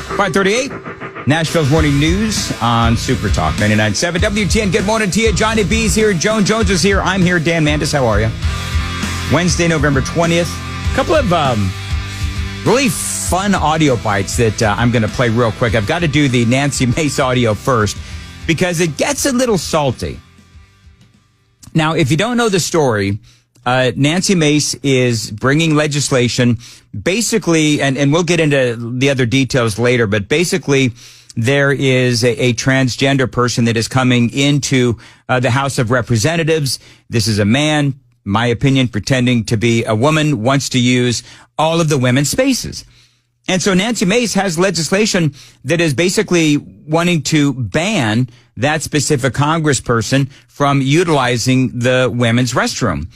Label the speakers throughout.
Speaker 1: 538, Nashville's Morning News on Super Talk 99.7 WTN. Good morning to you. Johnny B's here. Joan Jones is here. I'm here. Dan Mandis, how are you? Wednesday, November 20th. A couple of really fun audio bites that I'm going to play real quick. I've got to do the Nancy Mace audio first because it gets a little salty. Now, if you don't know the story, Nancy Mace is bringing legislation basically, and we'll get into the other details later, but basically there is a transgender person that is coming into the House of Representatives. This is a man, my opinion, pretending to be a woman, wants to use all of the women's spaces. And so Nancy Mace has legislation that is basically wanting to ban that specific congressperson from utilizing the women's restroom.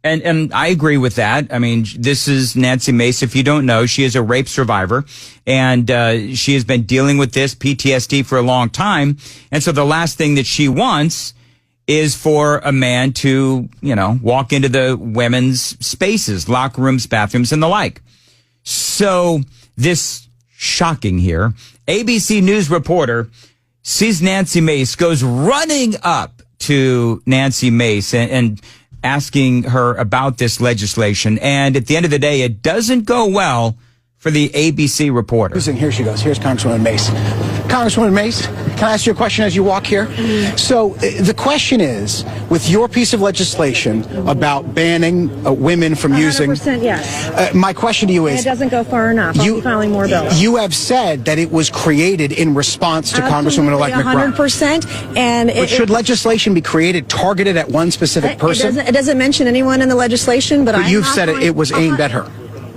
Speaker 1: And I agree with that. I mean, this is Nancy Mace. If you don't know, she is a rape survivor, and she has been dealing with this PTSD for a long time. And so the last thing that she wants is for a man to, walk into the women's spaces, locker rooms, bathrooms, and the like. So this shocking here, ABC News reporter sees Nancy Mace, goes running up to Nancy Mace and asking her about this legislation. And at the end of the day, it doesn't go well for the ABC reporter.
Speaker 2: Here she goes. Here's Congresswoman Mace. Congresswoman Mace, can I ask you a question as you walk here? So the question is, with your piece of legislation about banning women from
Speaker 3: 100%
Speaker 2: using...
Speaker 3: yes.
Speaker 2: My question to you is...
Speaker 3: And it doesn't go far enough. I'll be filing more bills.
Speaker 2: You have said that it was created in response to Congresswoman-elect McBride.
Speaker 3: 100%. And
Speaker 2: should legislation be created targeted at one specific person?
Speaker 3: It doesn't mention anyone in the legislation, but
Speaker 2: you've said it was aimed at her.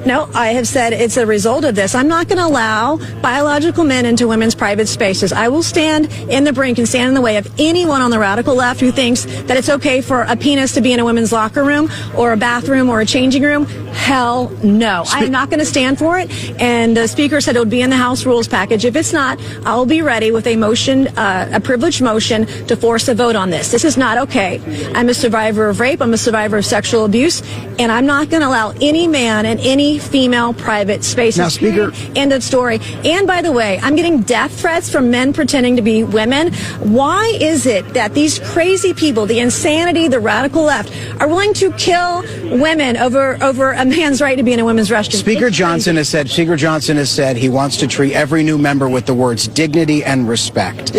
Speaker 3: No, I have said it's a result of this. I'm not going to allow biological men into women's private spaces. I will stand in the brink and stand in the way of anyone on the radical left who thinks that it's okay for a penis to be in a women's locker room or a bathroom or a changing room. Hell no. I'm not going to stand for it. And the speaker said it would be in the House rules package. If it's not, I'll be ready with a motion, a privileged motion to force a vote on this. This is not okay. I'm a survivor of rape. I'm a survivor of sexual abuse. And I'm not going to allow any man in any female private spaces.
Speaker 2: Now, Speaker.
Speaker 3: End of story. And by the way, I'm getting death threats from men pretending to be women. Why is it that these crazy people, the insanity, the radical left, are willing to kill women over a man's right to be in a women's restroom?
Speaker 2: Speaker Johnson has said he wants to treat every new member with the words dignity and respect.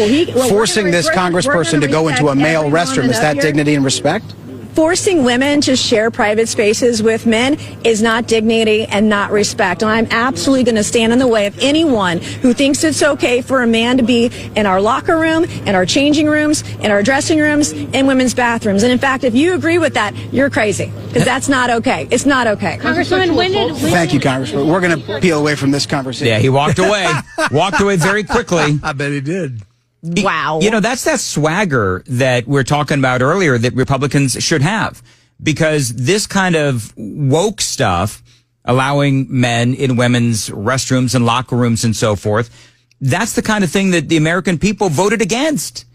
Speaker 2: Forcing this congressperson to go into a male restroom, is that dignity and respect?
Speaker 3: Forcing women to share private spaces with men is not dignity and not respect. And I'm absolutely going to stand in the way of anyone who thinks it's okay for a man to be in our locker room, in our changing rooms, in our dressing rooms, in women's bathrooms. And in fact, if you agree with that, you're crazy, because that's not okay. It's not okay.
Speaker 4: Congresswoman,
Speaker 2: Thank you, Congressman. We're going to peel away from this conversation.
Speaker 1: Yeah, he walked away. Walked away very quickly.
Speaker 5: I bet he did.
Speaker 3: Wow.
Speaker 1: That's that swagger that we're talking about earlier that Republicans should have, because this kind of woke stuff, allowing men in women's restrooms and locker rooms and so forth, that's the kind of thing that the American people voted against.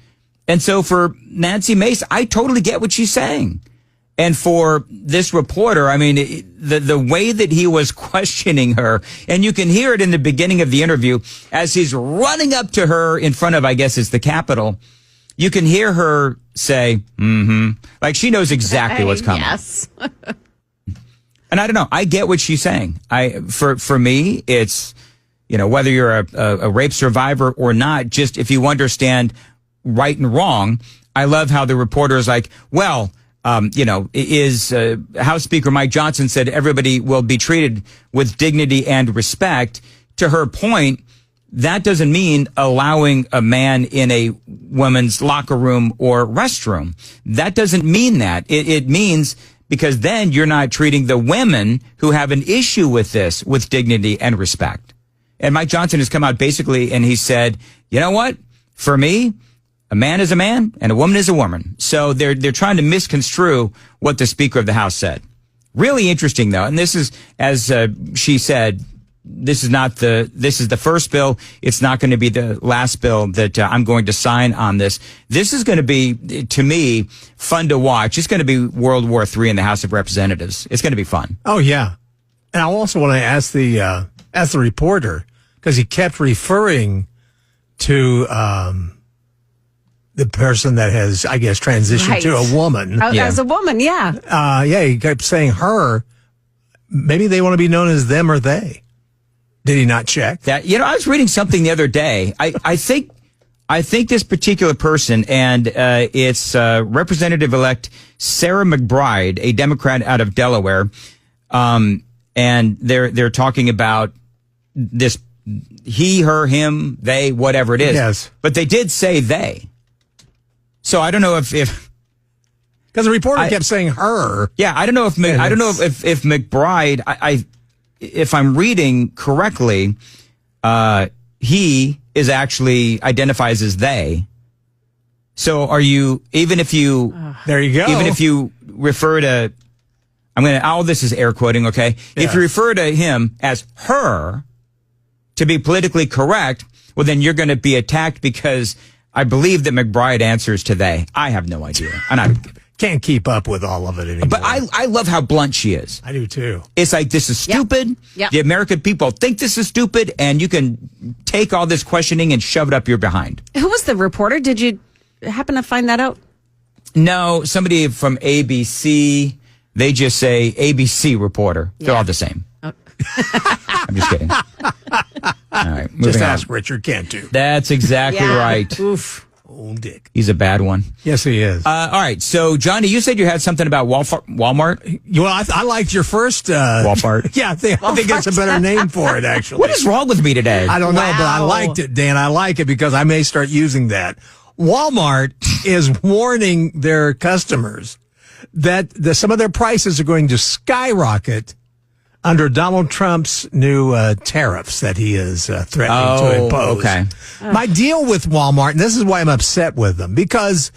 Speaker 1: And so for Nancy Mace, I totally get what she's saying. And for this reporter, I mean, the way that he was questioning her, and you can hear it in the beginning of the interview as he's running up to her in front of, I guess it's the Capitol. You can hear her say, like she knows exactly what's coming.
Speaker 4: Yes.
Speaker 1: And I don't know. I get what she's saying. For me, it's, whether you're a rape survivor or not, just if you understand right and wrong. I love how the reporter is like, well, House Speaker Mike Johnson said everybody will be treated with dignity and respect. To her point, that doesn't mean allowing a man in a woman's locker room or restroom. That doesn't mean that. It means because then you're not treating the women who have an issue with this with dignity and respect. And Mike Johnson has come out basically and he said, you know what? For me, a man is a man and a woman is a woman. So they're trying to misconstrue what the Speaker of the House said. Really interesting, though. And this is, as she said, this is the first bill. It's not going to be the last bill that I'm going to sign on this. This is going to be, to me, fun to watch. It's going to be World War III in the House of Representatives. It's going to be fun.
Speaker 5: Oh, yeah. And I also want to ask the reporter,
Speaker 4: because he kept referring to the person that has, I guess, transitioned to a woman.
Speaker 5: As a woman, yeah.
Speaker 4: He kept saying her. Maybe they want to be known as them or they. Did he not check?
Speaker 1: That, I was reading something the other day. I think this particular person, and it's Representative-elect Sarah McBride, a Democrat out of Delaware, and they're talking about this he, her, him, they, whatever it is.
Speaker 4: Yes.
Speaker 1: But they did say they. So I don't know if
Speaker 4: because the reporter kept saying her.
Speaker 1: Yeah, I don't know if McBride. If I'm reading correctly, he is actually identifies as they. So are you, even if you,
Speaker 4: there you go.
Speaker 1: Even if you refer to, all this is air quoting, okay?
Speaker 4: Yeah.
Speaker 1: If you refer to him as her to be politically correct, well, then you're going to be attacked because I believe that McBride answers to they. I have no idea. And I
Speaker 4: can't keep up with all of it anymore.
Speaker 1: But I love how blunt she is.
Speaker 4: I do too.
Speaker 1: It's like, this is stupid.
Speaker 5: Yep.
Speaker 1: The American people think this is stupid, and you can take all this questioning and shove it up your behind.
Speaker 5: Who was the reporter? Did you happen to find that out?
Speaker 1: No, somebody from ABC. They just say ABC reporter. They're all the same. Oh. I'm just kidding. All right,
Speaker 4: just ask Richard Cantu.
Speaker 1: That's exactly right.
Speaker 4: Oof. Old Dick.
Speaker 1: He's a bad one.
Speaker 4: Yes, he is.
Speaker 1: All right. So, Johnny, you said you had something about Walmart.
Speaker 4: Well, I liked your first...
Speaker 1: Walmart.
Speaker 4: Yeah, I think it's a better name for it, actually.
Speaker 1: What is wrong with me today?
Speaker 4: I don't know, but I liked it, Dan. I like it because I may start using that. Walmart is warning their customers that some of their prices are going to skyrocket under Donald Trump's new tariffs that he is threatening to impose.
Speaker 1: Okay.
Speaker 4: My deal with Walmart, and this is why I'm upset with them, because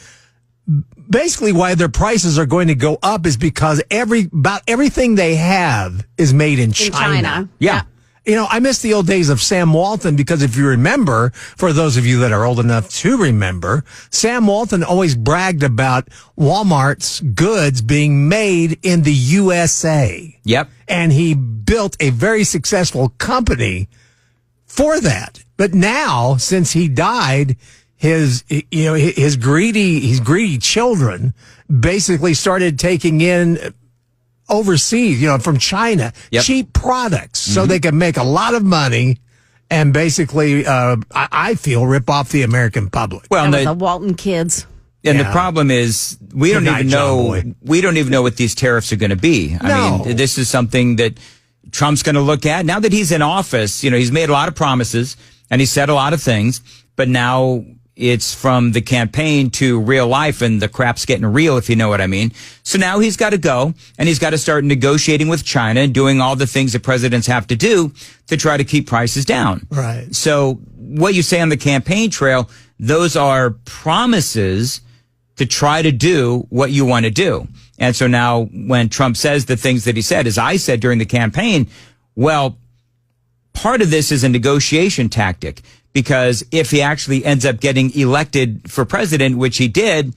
Speaker 4: basically why their prices are going to go up is because about everything they have is made in China.
Speaker 1: Yeah.
Speaker 4: I miss the old days of Sam Walton because if you remember, for those of you that are old enough to remember, Sam Walton always bragged about Walmart's goods being made in the USA.
Speaker 1: Yep.
Speaker 4: And he built a very successful company for that. But now, since he died, his greedy children basically started taking in overseas, from China, cheap products so they can make a lot of money and basically, I feel, rip off the American public.
Speaker 5: Well, the Walton kids.
Speaker 1: And the problem is we don't even know what these tariffs are going to be. I mean, this is something that Trump's going to look at now that he's in office. He's made a lot of promises and he said a lot of things, but now it's from the campaign to real life and the crap's getting real, if you know what I mean. So now he's got to go and he's got to start negotiating with China and doing all the things that presidents have to do to try to keep prices down.
Speaker 4: Right.
Speaker 1: So what you say on the campaign trail, those are promises to try to do what you want to do. And so now when Trump says the things that he said, as I said during the campaign, well, part of this is a negotiation tactic. Because if he actually ends up getting elected for president, which he did,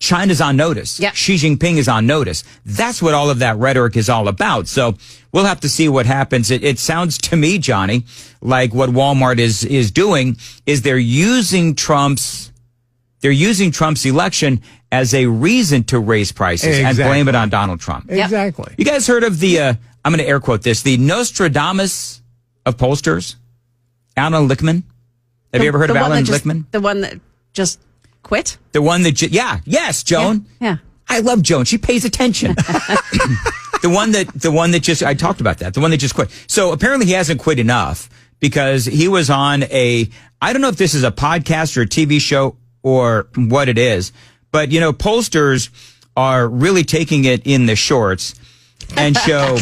Speaker 1: China's on notice.
Speaker 5: Yep.
Speaker 1: Xi Jinping is on notice. That's what all of that rhetoric is all about. So we'll have to see what happens. It sounds to me, Johnny, like what Walmart is doing is they're using Trump's election as a reason to raise prices and blame it on Donald Trump.
Speaker 4: Exactly.
Speaker 1: You guys heard of the, I'm going to air quote this, the Nostradamus of pollsters? Alan Lichtman. Have you ever heard of Alan Lichtman?
Speaker 5: The one that just quit?
Speaker 1: The one that, yes, Joan.
Speaker 5: Yeah.
Speaker 1: I love Joan. She pays attention. The one that just, I talked about that. The one that just quit. So apparently he hasn't quit enough because he was on I don't know if this is a podcast or a TV show or what it is, but pollsters are really taking it in the shorts and show.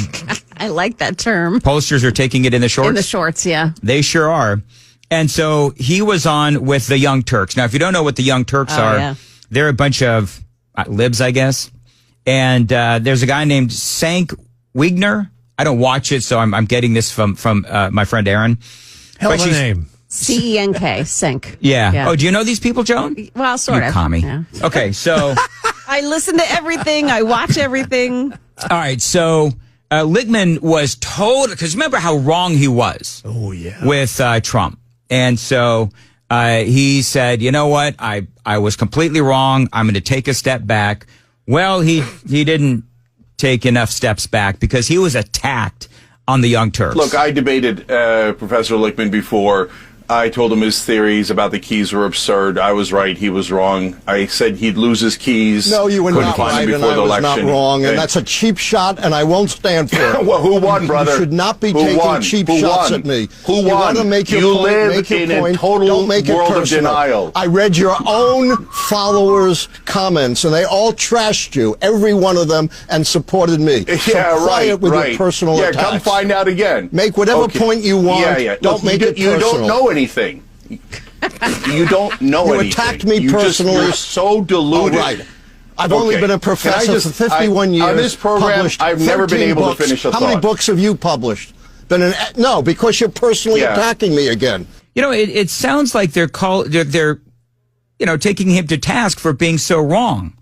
Speaker 5: I like that term.
Speaker 1: Pollsters are taking it in the shorts?
Speaker 5: In the shorts, yeah.
Speaker 1: They sure are. And so he was on with the Young Turks. Now, if you don't know what the Young Turks are, they're a bunch of libs, I guess. And there's a guy named Cenk Wigner. I don't watch it, so I'm getting this from my friend Aaron.
Speaker 4: Hell of a name.
Speaker 5: C-E-N-K, Cenk.
Speaker 1: Yeah. Oh, do you know these people, Joan?
Speaker 5: Well, sort of.
Speaker 1: Commie.
Speaker 5: Yeah.
Speaker 1: Okay, so.
Speaker 5: I listen to everything. I watch everything.
Speaker 1: All right, so Lichtman was told, because remember how wrong he was with Trump. And so he said, you know what? I was completely wrong. I'm going to take a step back. Well, he didn't take enough steps back because he was attacked on the Young Turks.
Speaker 6: Look, I debated Professor Lichtman before. I told him his theories about the keys were absurd. I was right. He was wrong. I said he'd lose his keys.
Speaker 7: No, you were
Speaker 6: Couldn't
Speaker 7: not
Speaker 6: find
Speaker 7: right,
Speaker 6: them
Speaker 7: and
Speaker 6: before
Speaker 7: I
Speaker 6: the
Speaker 7: was
Speaker 6: election.
Speaker 7: not wrong, and that's a cheap shot, and I won't stand for it.
Speaker 6: Well, who won, brother?
Speaker 7: You should not be
Speaker 6: Who
Speaker 7: taking
Speaker 6: won?
Speaker 7: cheap
Speaker 6: Who
Speaker 7: shots
Speaker 6: won?
Speaker 7: at me.
Speaker 6: Who
Speaker 7: You
Speaker 6: won?
Speaker 7: want to make your
Speaker 6: You
Speaker 7: point,
Speaker 6: live
Speaker 7: make your
Speaker 6: in a
Speaker 7: point.
Speaker 6: total
Speaker 7: Don't make it
Speaker 6: world of
Speaker 7: personal.
Speaker 6: denial.
Speaker 7: I read your own followers' comments, and they all trashed you, every one of them, and supported me.
Speaker 6: Yeah,
Speaker 7: so quiet with
Speaker 6: right.
Speaker 7: your personal
Speaker 6: Yeah,
Speaker 7: attacks.
Speaker 6: come find out again.
Speaker 7: Make whatever point you want.
Speaker 6: Yeah.
Speaker 7: Don't
Speaker 6: Look,
Speaker 7: make it
Speaker 6: you
Speaker 7: personal.
Speaker 6: don't know anything. You don't know
Speaker 7: You
Speaker 6: anything.
Speaker 7: attacked me personally.
Speaker 6: You're so deluded.
Speaker 7: Oh, right. I've only been a professor for 51 years.
Speaker 6: On this program,
Speaker 7: published
Speaker 6: I've never been
Speaker 7: 13
Speaker 6: able
Speaker 7: books.
Speaker 6: to finish a
Speaker 7: How
Speaker 6: thought.
Speaker 7: many books have you published? No, because you're personally attacking me again.
Speaker 1: You know, it sounds like they're taking him to task for being so wrong.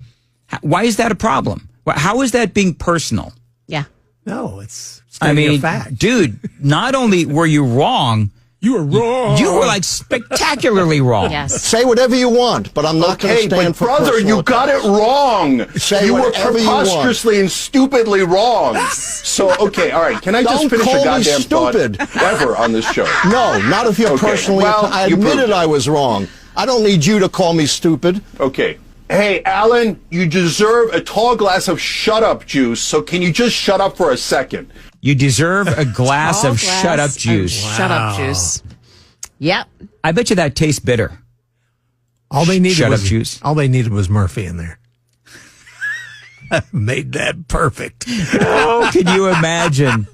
Speaker 1: Why is that a problem? How is that being personal?
Speaker 5: Yeah.
Speaker 4: No, it's
Speaker 1: a
Speaker 4: fact.
Speaker 1: Dude, not only were you wrong,
Speaker 4: You were wrong.
Speaker 1: you were like spectacularly wrong.
Speaker 5: Yes.
Speaker 7: Say whatever you want, but I'm not going to
Speaker 6: Okay,
Speaker 7: stand
Speaker 6: but
Speaker 7: for
Speaker 6: brother,
Speaker 7: personal
Speaker 6: you got it wrong.
Speaker 7: Say
Speaker 6: You were
Speaker 7: whatever you want.
Speaker 6: preposterously and stupidly wrong. So, okay, all right. Can I just
Speaker 7: Don't
Speaker 6: finish
Speaker 7: call
Speaker 6: a
Speaker 7: me
Speaker 6: goddamn
Speaker 7: stupid.
Speaker 6: thought ever on this show?
Speaker 7: No, not if you're
Speaker 6: Okay,
Speaker 7: personally.
Speaker 6: well,
Speaker 7: I
Speaker 6: you proved
Speaker 7: admitted
Speaker 6: it.
Speaker 7: I was wrong. I don't need you to call me stupid.
Speaker 6: Okay. Hey, Alan, you deserve a tall glass of shut-up juice, so can you just shut up for a second?
Speaker 1: You deserve a glass of shut-up juice.
Speaker 5: Shut up juice. Yep.
Speaker 1: I bet you that tastes bitter.
Speaker 4: All they needed
Speaker 1: Shut
Speaker 4: was
Speaker 1: up, juice.
Speaker 4: All they needed was Murphy in there. Made that perfect.
Speaker 1: Oh, can you imagine?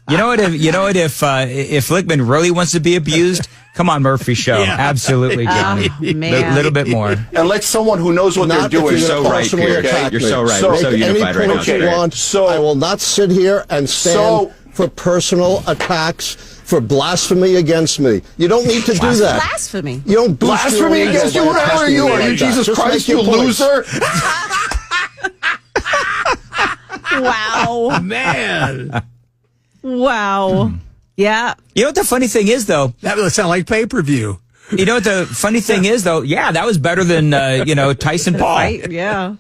Speaker 1: You know what? If Lichtman really wants to be abused, come on, Murphy Show.
Speaker 4: Yeah.
Speaker 1: Absolutely, Johnny.
Speaker 5: Oh, man.
Speaker 1: A little bit more.
Speaker 6: And let someone who knows what
Speaker 7: Not
Speaker 6: they're doing.
Speaker 7: if you're
Speaker 6: So
Speaker 7: gonna
Speaker 6: right,
Speaker 7: personally
Speaker 6: Pierre.
Speaker 7: attack
Speaker 6: Okay?
Speaker 7: me.
Speaker 1: You're so right.
Speaker 6: So
Speaker 1: We're so
Speaker 7: Make any
Speaker 1: unified right
Speaker 7: point
Speaker 1: now.
Speaker 7: you want.
Speaker 6: So-
Speaker 7: I will not sit here and stand for personal attacks, for blasphemy against me. You don't need to do that.
Speaker 5: Blasphemy.
Speaker 7: You don't boost your
Speaker 6: Blasphemy
Speaker 7: ego
Speaker 6: against you?
Speaker 7: by
Speaker 6: What the hell are
Speaker 7: attacking
Speaker 6: you?
Speaker 7: me
Speaker 6: Are
Speaker 7: like
Speaker 6: you
Speaker 7: that.
Speaker 6: Jesus
Speaker 7: Just
Speaker 6: Christ,
Speaker 7: make
Speaker 6: you
Speaker 7: your points.
Speaker 6: loser?
Speaker 5: Wow.
Speaker 4: Man,
Speaker 5: Wow. Yeah.
Speaker 1: You know what the funny thing is, though?
Speaker 4: that would sound like pay-per-view.
Speaker 1: You know what the funny thing is, though? Yeah, that was better than Tyson Paul.
Speaker 5: Right. Yeah.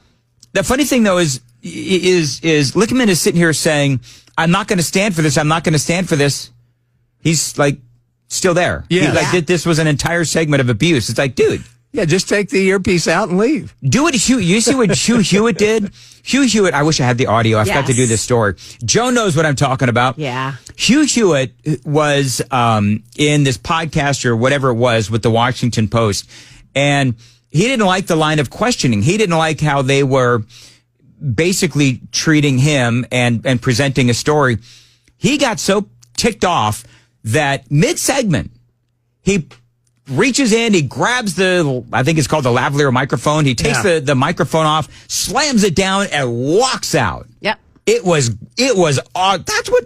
Speaker 1: The funny thing, though, is Lichtman is sitting here saying, "I'm not going to stand for this. I'm not going to stand for this." He's like still there.
Speaker 4: Yeah.
Speaker 1: He's like this was an entire segment of abuse. It's like, dude,
Speaker 4: Yeah, just take the earpiece out and leave.
Speaker 1: do it. You see what Hugh Hewitt did? Hugh Hewitt. I wish I had the audio. I forgot to do this story. Joe knows what I'm talking about.
Speaker 5: Yeah.
Speaker 1: Hugh Hewitt was in this podcast or whatever it was with the Washington Post, and he didn't like the line of questioning. He didn't like how they were basically treating him and presenting a story. He got so ticked off that mid-segment, he reaches in, he grabs I think it's called the lavalier microphone. He takes the microphone off, slams it down, and walks out.
Speaker 5: Yep.
Speaker 1: It was odd. That's what,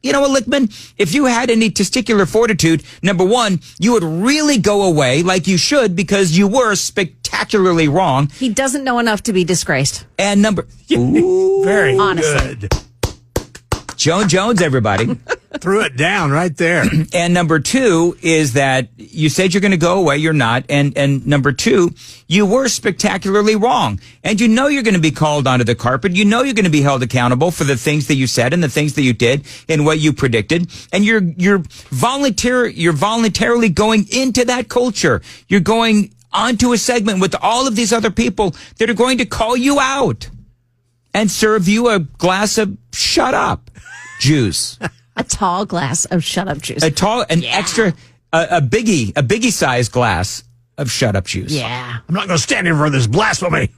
Speaker 1: Lichtman, if you had any testicular fortitude, number one, you would really go away like you should because you were spectacularly wrong.
Speaker 5: He doesn't know enough to be disgraced.
Speaker 1: And
Speaker 4: Very
Speaker 5: Honestly.
Speaker 4: good.
Speaker 1: Joan Jones, everybody.
Speaker 4: Threw it down right there.
Speaker 1: And number two is that you said you're going to go away. You're not. And number two, you were spectacularly wrong. And you know you're going to be called onto the carpet. You know you're going to be held accountable for the things that you said and the things that you did and what you predicted. And you're voluntarily going into that culture. You're going onto a segment with all of these other people that are going to call you out and serve you a glass of shut up juice.
Speaker 5: A tall glass of shut up juice.
Speaker 1: A biggie sized glass of shut up juice.
Speaker 5: Yeah.
Speaker 4: I'm not going to stand in for this blasphemy.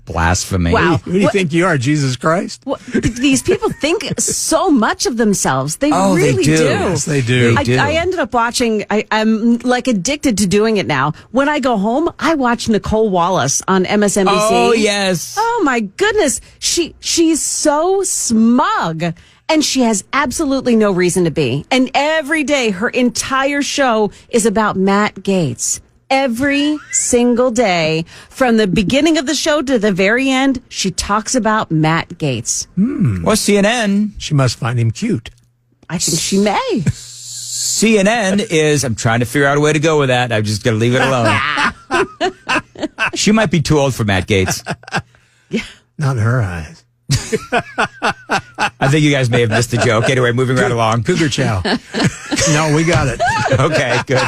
Speaker 1: Blasphemy.
Speaker 5: Wow.
Speaker 4: Who do you think you are, Jesus Christ?
Speaker 5: Well, these people think so much of themselves. They
Speaker 1: Oh, they
Speaker 5: really
Speaker 1: do.
Speaker 5: do.
Speaker 4: Yes, they do.
Speaker 1: They do.
Speaker 5: I ended up watching, I'm like addicted to doing it now. When I go home, I watch Nicole Wallace on MSNBC.
Speaker 1: Oh, yes.
Speaker 5: Oh my goodness. She's so smug. And she has absolutely no reason to be. And every day, her entire show is about Matt Gaetz. Every single day, from the beginning of the show to the very end, she talks about Matt Gaetz.
Speaker 1: Well, CNN.
Speaker 4: She must find him cute.
Speaker 5: I think she may.
Speaker 1: CNN is, I'm trying to figure out a way to go with that. I'm just going to leave it alone. She might be too old for Matt Gaetz.
Speaker 5: Yeah.
Speaker 4: Not in her eyes.
Speaker 1: I think you guys may have missed the joke. Anyway, moving right along.
Speaker 4: Cougar chow. No, we got it.
Speaker 1: Okay, good.